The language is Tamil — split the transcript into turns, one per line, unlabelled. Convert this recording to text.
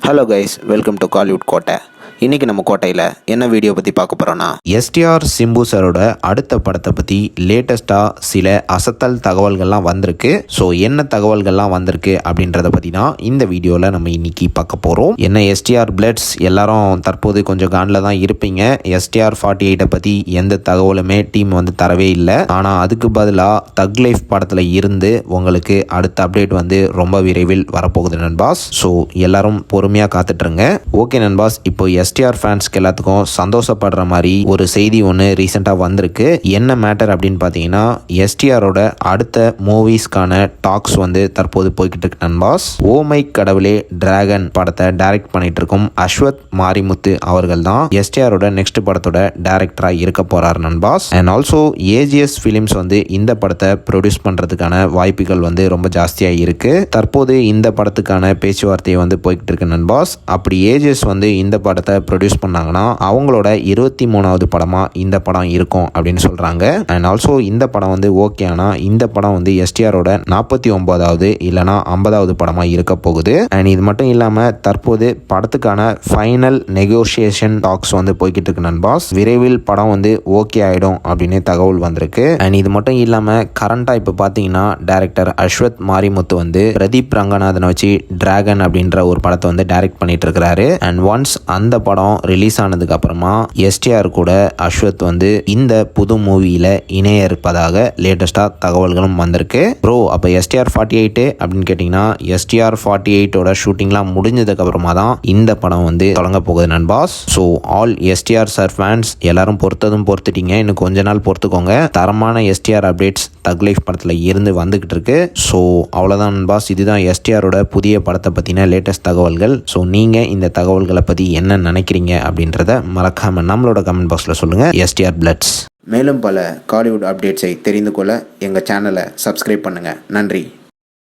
Hello guys, welcome to Kollywood கோட்டை. இன்றைக்கி நம்ம கோட்டையில் என்ன வீடியோ பற்றி பார்க்க போகிறோன்னா, எஸ்டிஆர் சிம்பு சாரோட அடுத்த படத்தை பற்றி லேட்டஸ்ட்டாக சில அசத்தல் தகவல்கள்லாம் வந்திருக்கு. ஸோ என்ன தகவல்கள்லாம் வந்திருக்கு அப்படின்றத பற்றி தான் இந்த வீடியோவில் நம்ம இன்றைக்கி பார்க்க போகிறோம். என்ன எஸ்டிஆர் பிளட்ஸ் எல்லாரும் தற்போது கொஞ்சம் காண்டில் தான் இருப்பீங்க. எஸ்டிஆர் 48 பற்றி எந்த தகவலுமே டீம் தரவே இல்லை. ஆனால் அதுக்கு பதிலாக தக் லைஃப் படத்தில் இருந்து உங்களுக்கு அடுத்த அப்டேட் ரொம்ப விரைவில் வரப்போகுது நண்பாஸ். ஸோ எல்லாரும் பொறுமையாக காத்துட்ருங்க. ஓகே நண்பாஸ், இப்போ எஸ்டிஆர் ஃபேன்ஸ்க்கு எல்லாத்துக்கும் சந்தோஷப்படுற மாதிரி ஒரு செய்தி ஒன்று ரீசெண்டாக வந்திருக்கு. என்ன மேட்டர் அப்படின்னு பார்த்தீங்கன்னா, எஸ்டிஆரோட அடுத்த மூவிஸ்க்கான டாக்ஸ் தற்போது போய்கிட்டு இருக்கு நண்பாஸ். ஓ மை கடவுளே டிராகன் படத்தை டைரக்ட் பண்ணிட்டு இருக்கும் அஸ்வத் மாரிமுத்து அவர்கள் தான் எஸ்டிஆரோட நெக்ஸ்ட் படத்தோட டைரக்டராக இருக்க போறார் நண்பாஸ். அண்ட் ஆல்சோ ஏஜிஎஸ் ஃபிலிம்ஸ் இந்த படத்தை ப்ரொடியூஸ் பண்ணுறதுக்கான வாய்ப்புகள் ரொம்ப ஜாஸ்தியாக இருக்கு. தற்போது இந்த படத்துக்கான பேச்சுவார்த்தையை போய்கிட்டு இருக்கு நண்பாஸ். அப்படி ஏஜிஎஸ் இந்த படத்தை ப்ரொடியூஸ் பண்ணாங்கன்னா அவங்களோட 23வது படமாக இந்த படம் இருக்கும் அப்படின்னு சொல்கிறாங்க. அண்ட் ஆல்சோ இந்த படம் ஓகே, ஆனால் இந்த படம் எஸ்டிஆரோட 49வது இல்லைனா 50வது படமாக இருக்க போகுது. அண்ட் இது மட்டும் இல்லாமல் தற்போது படத்துக்கான ஃபைனல் நெகோசியேஷன் டாக்ஸ் போய்கிட்டு இருக்கு நண்பாஸ். விரைவில் படம் ஓகே ஆகிடும் அப்படின்னு தகவல் வந்திருக்கு. அண்ட் இது மட்டும் இல்லாமல் கரண்டாக இப்போ பார்த்தீங்கன்னா டைரக்டர் அஸ்வத் மாரிமுத்து பிரதீப் ரங்கநாதனை வச்சு டிராகன் அப்படின்ற ஒரு படத்தை டைரக்ட் பண்ணிட்டு இருக்கிறாரு. அண்ட் ஒன்ஸ் அந்த படம் ரிலீஸ் ஆனதுக்கு அப்புறமா எஸ்டிஆர் கூட அஸ்வத் இந்த புது மூவியில இணைய இருப்பதாக லேட்டஸ்டா தகவல்களும் வந்திருக்கு. ப்ரோ, அப்ப எஸ்டிஆர் 48 அப்படின்னு கேட்டீங்கன்னா, எஸ்டிஆர் 48ஓட ஷூட்டிங்லாம் முடிஞ்சதுக்கு அப்புறமா தான் இந்த படம் தொடங்க போகுது நண்பாஸ். So all STR sir fans எல்லாரும் பொறுத்துட்டீங்க. இன்னும் கொஞ்ச நாள் பொறுத்துக்கோங்க. தரமான எஸ்டிஆர் அப்டேட்ஸ் தக் லைஃப் படத்தில் இருந்து வந்துகிட்டு இருக்கு. ஸோ அவ்வளோதான் நண்பாஸ். இதுதான் எஸ்டிஆரோட புதிய படத்தை பற்றின லேட்டஸ்ட் தகவல்கள். ஸோ நீங்கள் இந்த தகவல்களை பற்றி என்ன நினைக்கிறீங்க அப்படின்றத மறக்காம நம்மளோட கமெண்ட் பாக்ஸில் சொல்லுங்கள். எஸ்டிஆர் பிளட்ஸ். மேலும் பல காலிவுட் அப்டேட்ஸை தெரிந்து கொள்ள எங்கள் சேனலை சப்ஸ்கிரைப் பண்ணுங்கள். நன்றி.